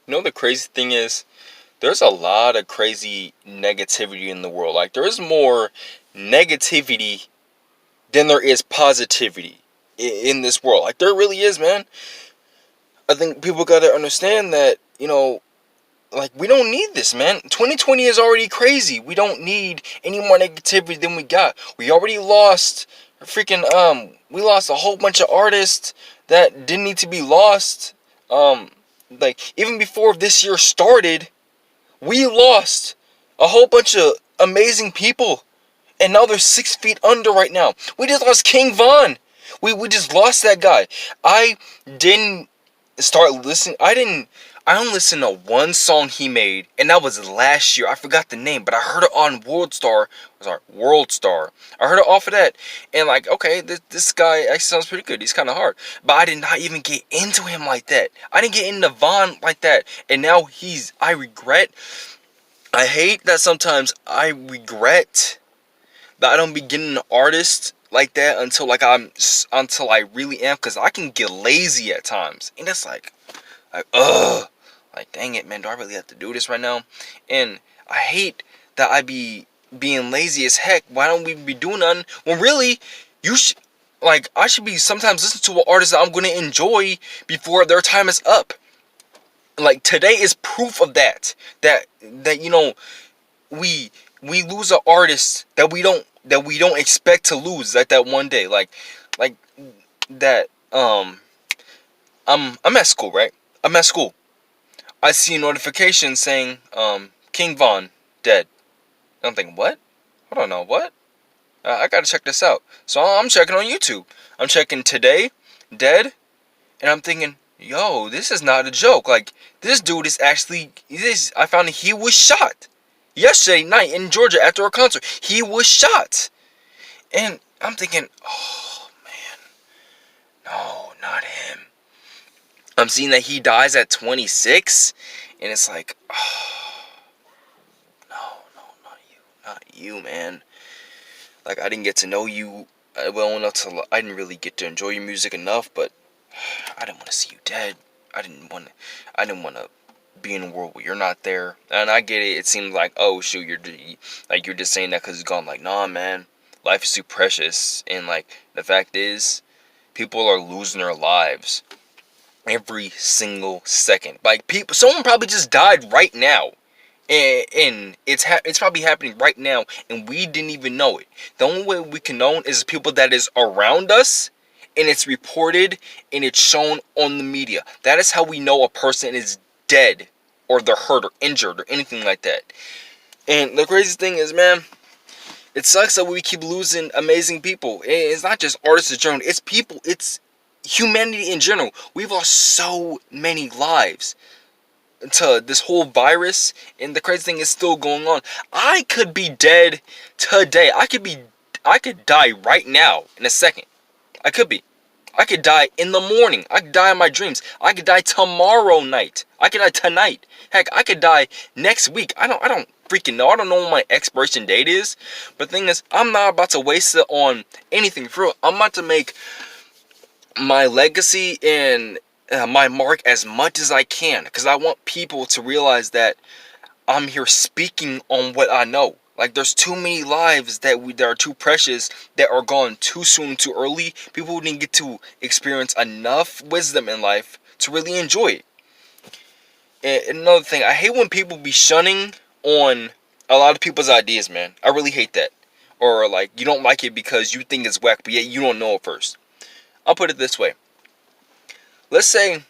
You know, the crazy thing is, there's a lot of crazy negativity in the world. Like, there's more negativity than there is positivity in this world. Like, there really is, man. I think people gotta understand that, like, we don't need this, man. 2020 is already crazy. We don't need any more negativity than we got. We already lost we lost a whole bunch of artists that didn't need to be lost. Like, even before this year started, we lost a whole bunch of amazing people, and now they're 6 feet under right now. We just lost King Von. We just lost that guy. I didn't start listening. I only listened to one song he made, and that was last year. I forgot the name, but I heard it on World Star. I heard it off of that, and like, okay, this guy actually sounds pretty good. He's kind of hard, but I did not even get into him like that. I didn't get into Von like that, and now I hate that sometimes I regret that I don't begin an artist like that until I really am, because I can get lazy at times, and it's like, ugh. Like, dang it, man, do I really have to do this right now? And I hate that I be being lazy as heck. Why don't we be doing nothing? When really, I should be sometimes listening to an artist that I'm going to enjoy before their time is up. Like, today is proof of that. That, we lose an artist that we don't expect to lose at that one day. Like that, I'm at school, right? I'm at school. I see a notification saying, King Von, dead. And I'm thinking, what? Hold on, no, what? I gotta check this out. So I'm checking on YouTube. I'm checking today, dead, and I'm thinking, yo, this is not a joke. Like, this dude is actually, I found he was shot. Yesterday night in Georgia after a concert. He was shot. And I'm thinking, oh, man, no, not him. I'm seeing that he dies at 26, and it's like, oh, no, not you, man. Like, I didn't get to know you well enough I didn't really get to enjoy your music enough, but I didn't want to see you dead. I didn't want to be in a world where you're not there. And I get it. It seems like, oh, shoot, you're just saying that because it's gone. Like, nah, man, life is too precious, and like, the fact is, people are losing their lives every single second. Like, someone probably just died right now, and it's probably happening right now, and we didn't even know it. The only way we can know is people that is around us, and it's reported and it's shown on the media. That is how we know a person is dead, or they're hurt or injured or anything like that. And the crazy thing is, man, it sucks that we keep losing amazing people. It's not just artists in general. It's people. It's humanity in general. We've lost so many lives to this whole virus, and the crazy thing is still going on. I could be dead today. I could die right now in a second. I could be. I could die in the morning. I could die in my dreams. I could die tomorrow night. I could die tonight. Heck, I could die next week. I don't freaking know. I don't know what my expiration date is. But the thing is, I'm not about to waste it on anything. For real, I'm about to make my legacy and my mark as much as I can, because I want people to realize that I'm here speaking on what I know. Like, there's too many lives that are too precious, that are gone too soon, too early. People didn't get to experience enough wisdom in life to really enjoy it. And another thing, I hate when people be shunning on a lot of people's ideas, man. I really hate that. Or like, you don't like it because you think it's whack, but yet you don't know it first. I'll put it this way. Let's say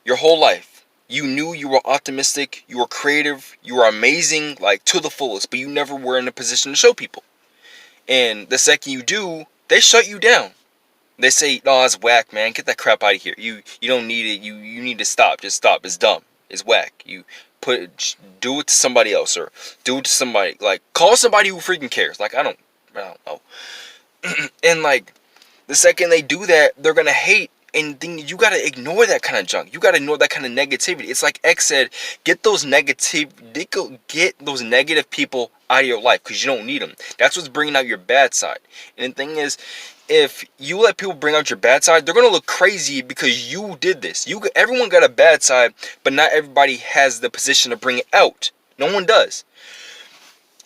your whole life you knew you were optimistic, you were creative, you were amazing, like, to the fullest, but you never were in a position to show people. And the second you do, they shut you down. They say, "No, it's whack, man. Get that crap out of here. You don't need it. You need to stop. Just stop. It's dumb. It's whack. Do it to somebody else, or do it to somebody, like, call somebody who freaking cares." Like, I don't know. And like, the second they do that, they're gonna hate And then you gotta ignore that kind of junk. You gotta ignore that kind of negativity. It's like X said, get those negative people out of your life, because you don't need them. That's what's bringing out your bad side. And the thing is, if you let people bring out your bad side, they're gonna look crazy because you did this. Everyone got a bad side, but not everybody has the position to bring it out. No one does.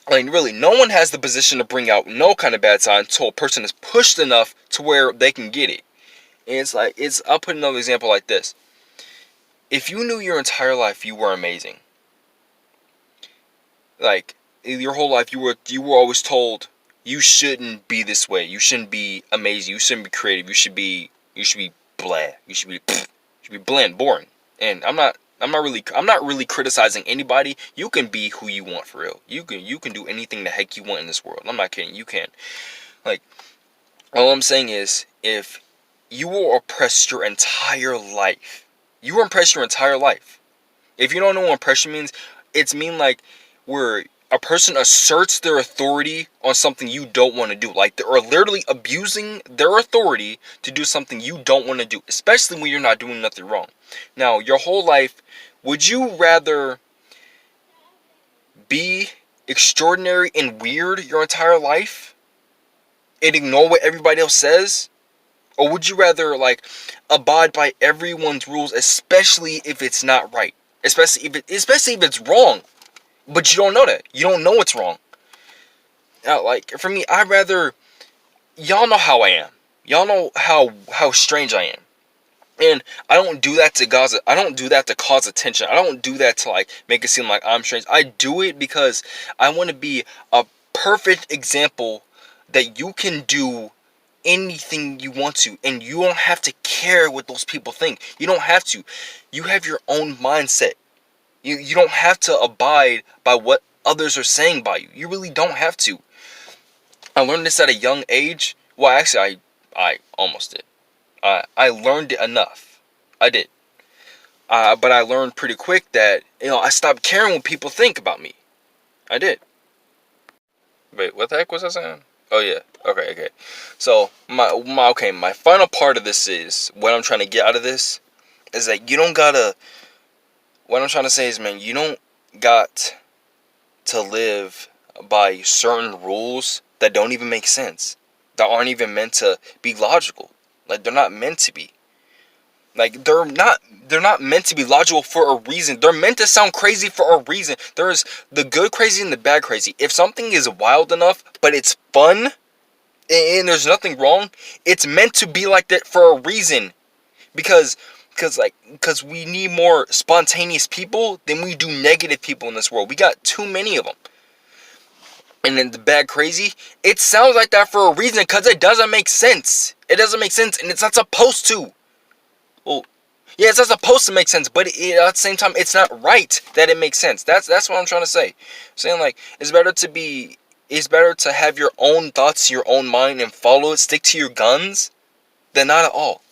Like, really, no one has the position to bring out no kind of bad side until a person is pushed enough to where they can get it. And it's like, I'll put another example like this. If you knew your entire life you were amazing, like, your whole life you were always told you shouldn't be this way, you shouldn't be amazing, you shouldn't be creative, you should be blah, you should be bland, boring. And I'm not really criticizing anybody. You can be who you want for real. You can do anything the heck you want in this world. I'm not kidding. You can. Like, all I'm saying is, if you were oppressed your entire life, If you don't know what oppression means, like where a person asserts their authority on something you don't want to do. Like, they're literally abusing their authority to do something you don't want to do, especially when you're not doing nothing wrong. Now, your whole life, would you rather be extraordinary and weird your entire life and ignore what everybody else says? Or would you rather, like, abide by everyone's rules, especially if it's not right? Especially if it's wrong. But you don't know that. You don't know it's wrong. Now, like, for me, I'd rather... Y'all know how I am. Y'all know how strange I am. And I don't do that to cause attention. I don't do that to, like, make it seem like I'm strange. I do it because I want to be a perfect example that you can do anything you want to, and you don't have to care what those people think. You don't have to. You have your own mindset. You don't have to abide by what others are saying by you. You really don't have to. I learned this at a young age. Well, actually, I almost did. I learned it enough. I did. But I learned pretty quick that, I stopped caring what people think about me. I did. Wait, what the heck was I saying? Oh, yeah. Okay. So, my final part of this is, what I'm trying to get out of this is that you don't gotta... What I'm trying to say is, man, you don't got to live by certain rules that don't even make sense. That aren't even meant to be logical. Like, they're not meant to be. Like, they're not meant to be logical for a reason. They're meant to sound crazy for a reason. There's the good crazy and the bad crazy. If something is wild enough, but it's fun, and there's nothing wrong, it's meant to be like that for a reason. Because we need more spontaneous people than we do negative people in this world. We got too many of them. And then the bad crazy, it sounds like that for a reason, because it doesn't make sense. It doesn't make sense, and it's not supposed to. Well, yeah, it's not supposed to make sense, but at the same time, it's not right that it makes sense. That's what I'm trying to say. I'm saying, like, it's better to have your own thoughts, your own mind, and follow it, stick to your guns, than not at all.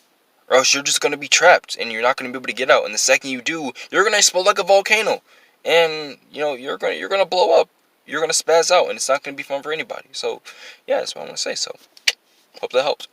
Or else you're just going to be trapped, and you're not going to be able to get out. And the second you do, you're going to explode like a volcano. And, you're going to blow up. You're going to spaz out, and it's not going to be fun for anybody. So, yeah, that's what I'm going to say. So, hope that helps.